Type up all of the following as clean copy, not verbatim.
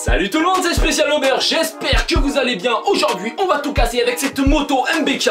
Salut tout le monde, c'est Spécial Aubert, j'espère que vous allez bien. Aujourd'hui, on va tout casser avec cette moto MBK.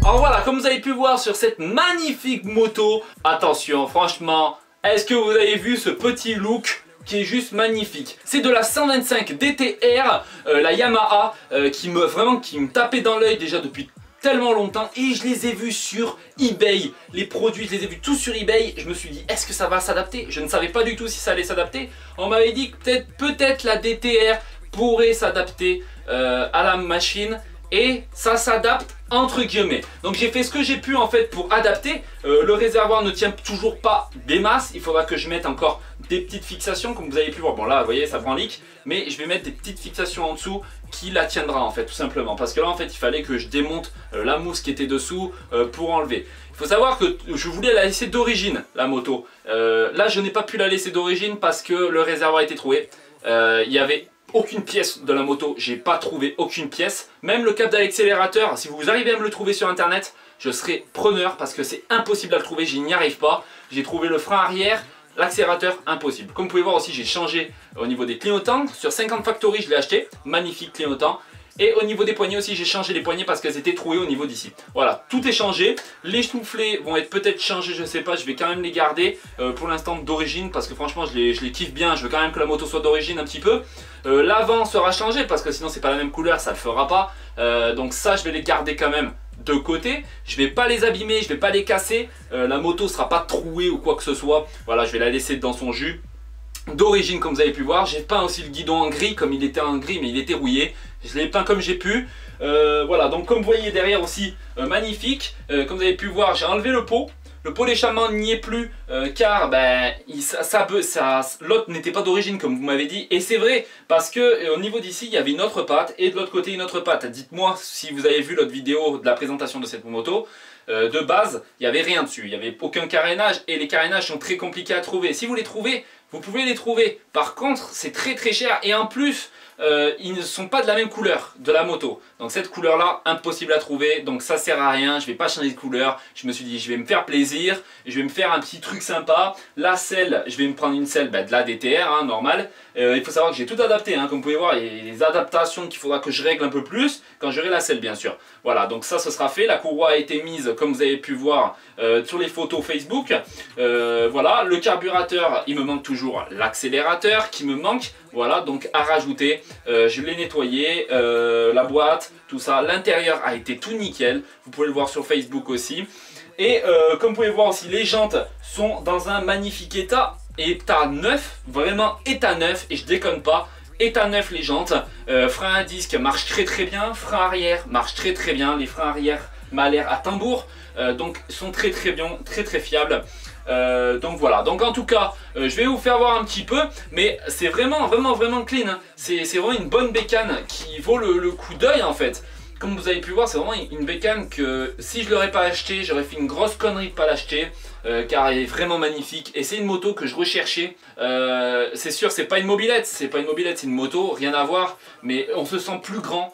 Alors voilà, comme vous avez pu voir sur cette magnifique moto, attention, franchement, est-ce que vous avez vu ce petit look qui est juste magnifique? C'est de la 125 DTR, la Yamaha, qui me tapait dans l'œil déjà depuis tellement longtemps, et je les ai vus sur eBay. Les produits, je les ai vus tous sur eBay. Je me suis dit, est-ce que ça va s'adapter? Je ne savais pas du tout si ça allait s'adapter. On m'avait dit que peut-être la DTR pourrait s'adapter à la machine, et ça s'adapte entre guillemets. Donc j'ai fait ce que j'ai pu en fait pour adapter. Le réservoir ne tient toujours pas des masses. Il faudra que je mette encore des petites fixations comme vous avez pu voir. Bon là vous voyez ça prend leak, mais je vais mettre des petites fixations en dessous qui la tiendra en fait tout simplement. Parce que là en fait il fallait que je démonte la mousse qui était dessous pour enlever. Il faut savoir que je voulais la laisser d'origine la moto. Là je n'ai pas pu la laisser d'origine parce que le réservoir était troué. Il y avait aucune pièce de la moto, j'ai pas trouvé aucune pièce. Même le câble d'accélérateur, si vous arrivez à me le trouver sur internet, je serai preneur parce que c'est impossible à le trouver, je n'y arrive pas. J'ai trouvé le frein arrière, l'accélérateur, impossible. Comme vous pouvez voir aussi, j'ai changé au niveau des clignotants. Sur 50 Factory, je l'ai acheté, magnifique clignotant. Et au niveau des poignées aussi, j'ai changé les poignées parce qu'elles étaient trouées au niveau d'ici. Voilà, tout est changé. Les soufflets vont être peut-être changés, je sais pas, je vais quand même les garder pour l'instant d'origine parce que franchement je les kiffe bien. Je veux quand même que la moto soit d'origine un petit peu. L'avant sera changé parce que sinon c'est pas la même couleur, ça le fera pas. Donc ça je vais les garder quand même de côté. Je vais pas les abîmer, je vais pas les casser. La moto sera pas trouée ou quoi que ce soit. Voilà, je vais la laisser dans son jus. D'origine comme vous avez pu voir, j'ai peint aussi le guidon en gris comme il était en gris mais il était rouillé. Je l'ai peint comme j'ai pu. Voilà, donc comme vous voyez derrière aussi, magnifique. Comme vous avez pu voir, j'ai enlevé le pot. Le pot d'échappement n'y est plus car l'autre n'était pas d'origine comme vous m'avez dit. Et c'est vrai parce que au niveau d'ici il y avait une autre patte et de l'autre côté une autre patte. Dites-moi si vous avez vu l'autre vidéo de la présentation de cette moto. De base, il n'y avait rien dessus, il n'y avait aucun carénage et les carénages sont très compliqués à trouver. Si vous les trouvez, vous pouvez les trouver. Par contre, c'est très très cher et en plus, ils ne sont pas de la même couleur de la moto. Donc cette couleur là, impossible à trouver, donc ça sert à rien, je vais pas changer de couleur. Je me suis dit je vais me faire plaisir, je vais me faire un petit truc sympa. La selle, je vais me prendre une selle de la DTR, hein, normale. Il faut savoir que j'ai tout adapté, hein, comme vous pouvez voir, il y a des adaptations qu'il faudra que je règle un peu plus quand j'aurai la selle bien sûr. Voilà, donc ça ce sera fait, la courroie a été mise comme vous avez pu voir sur les photos Facebook. Voilà, le carburateur, il me manque toujours l'accélérateur qui me manque. Voilà, donc à rajouter, je l'ai nettoyé, la boîte, tout ça, l'intérieur a été tout nickel, vous pouvez le voir sur Facebook aussi. Et comme vous pouvez voir aussi, les jantes sont dans un magnifique état neuf, vraiment état neuf, et je déconne pas, état neuf les jantes. Frein à disque marche très très bien, frein arrière marche très très bien, les freins arrière Mahler à tambour, donc sont très très bien, très très fiables. Donc voilà, donc en tout cas je vais vous faire voir un petit peu, mais c'est vraiment clean, hein. C'est vraiment une bonne bécane qui vaut le coup d'œil en fait. Comme vous avez pu voir, c'est vraiment une bécane que si je l'aurais pas acheté, j'aurais fait une grosse connerie de pas l'acheter, car elle est vraiment magnifique et c'est une moto que je recherchais. C'est sûr, c'est pas une mobilette, c'est une moto, rien à voir, mais on se sent plus grand,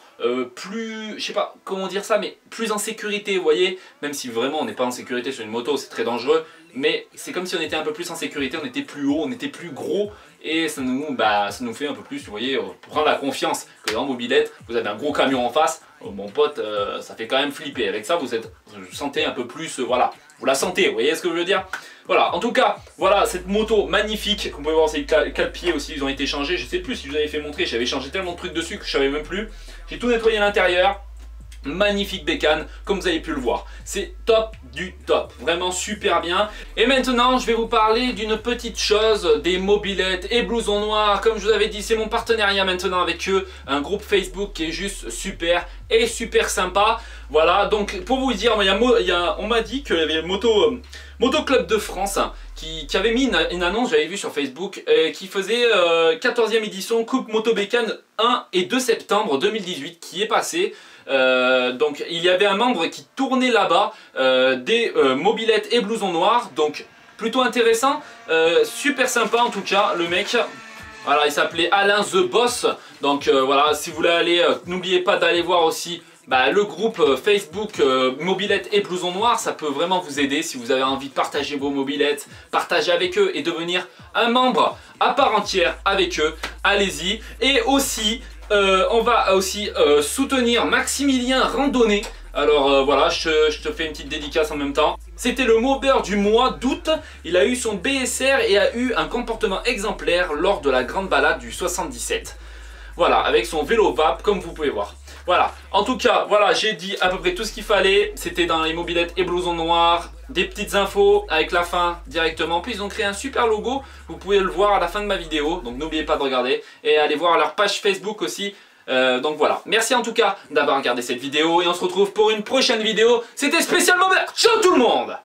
plus, je sais pas comment dire ça, mais plus en sécurité, vous voyez, même si vraiment on n'est pas en sécurité sur une moto, c'est très dangereux, mais c'est comme si on était un peu plus en sécurité, on était plus haut, on était plus gros. Et ça nous fait un peu plus, vous voyez, prendre la confiance que dans mobilette, vous avez un gros camion en face, mon pote, ça fait quand même flipper. Avec ça, vous sentez un peu plus, voilà, vous la sentez, vous voyez ce que je veux dire? Voilà, en tout cas, voilà, cette moto magnifique, comme vous pouvez voir, ces cale-pieds aussi, ils ont été changés, je sais plus si je vous avais fait montrer, j'avais changé tellement de trucs dessus que je savais même plus. J'ai tout nettoyé à l'intérieur. Magnifique bécane, comme vous avez pu le voir. C'est top du top, vraiment super bien. Et maintenant, je vais vous parler d'une petite chose, des mobilettes et blousons noirs. Comme je vous avais dit, c'est mon partenariat maintenant avec eux. Un groupe Facebook qui est juste super et super sympa. Voilà, donc pour vous dire, on m'a dit qu'il y avait Moto Club de France qui avait mis une annonce, j'avais vu sur Facebook, qui faisait 14e édition Coupe Moto Bécane 1 et 2 septembre 2018 qui est passé. Donc il y avait un membre qui tournait là-bas des mobylettes et blousons noirs. Donc plutôt intéressant, super sympa en tout cas le mec. Voilà, il s'appelait Alain The Boss. Donc voilà, si vous voulez aller, n'oubliez pas d'aller voir aussi le groupe Facebook mobylettes et blousons noirs. Ça peut vraiment vous aider si vous avez envie de partager vos mobylettes, partager avec eux et devenir un membre à part entière avec eux. Allez-y. Et aussi, on va aussi soutenir Maximilien Randonnée. Alors voilà, je te fais une petite dédicace en même temps. C'était le mobber du mois d'août. Il a eu son BSR et a eu un comportement exemplaire lors de la grande balade du 77. Voilà, avec son vélo vape comme vous pouvez voir. Voilà, en tout cas, voilà, j'ai dit à peu près tout ce qu'il fallait. C'était dans les mobylettes et blousons noirs. Des petites infos avec la fin directement. Puis ils ont créé un super logo. Vous pouvez le voir à la fin de ma vidéo. Donc n'oubliez pas de regarder. Et allez voir leur page Facebook aussi. Donc voilà, merci en tout cas d'avoir regardé cette vidéo. Et on se retrouve pour une prochaine vidéo. C'était Spécial Mobber. Ciao tout le monde!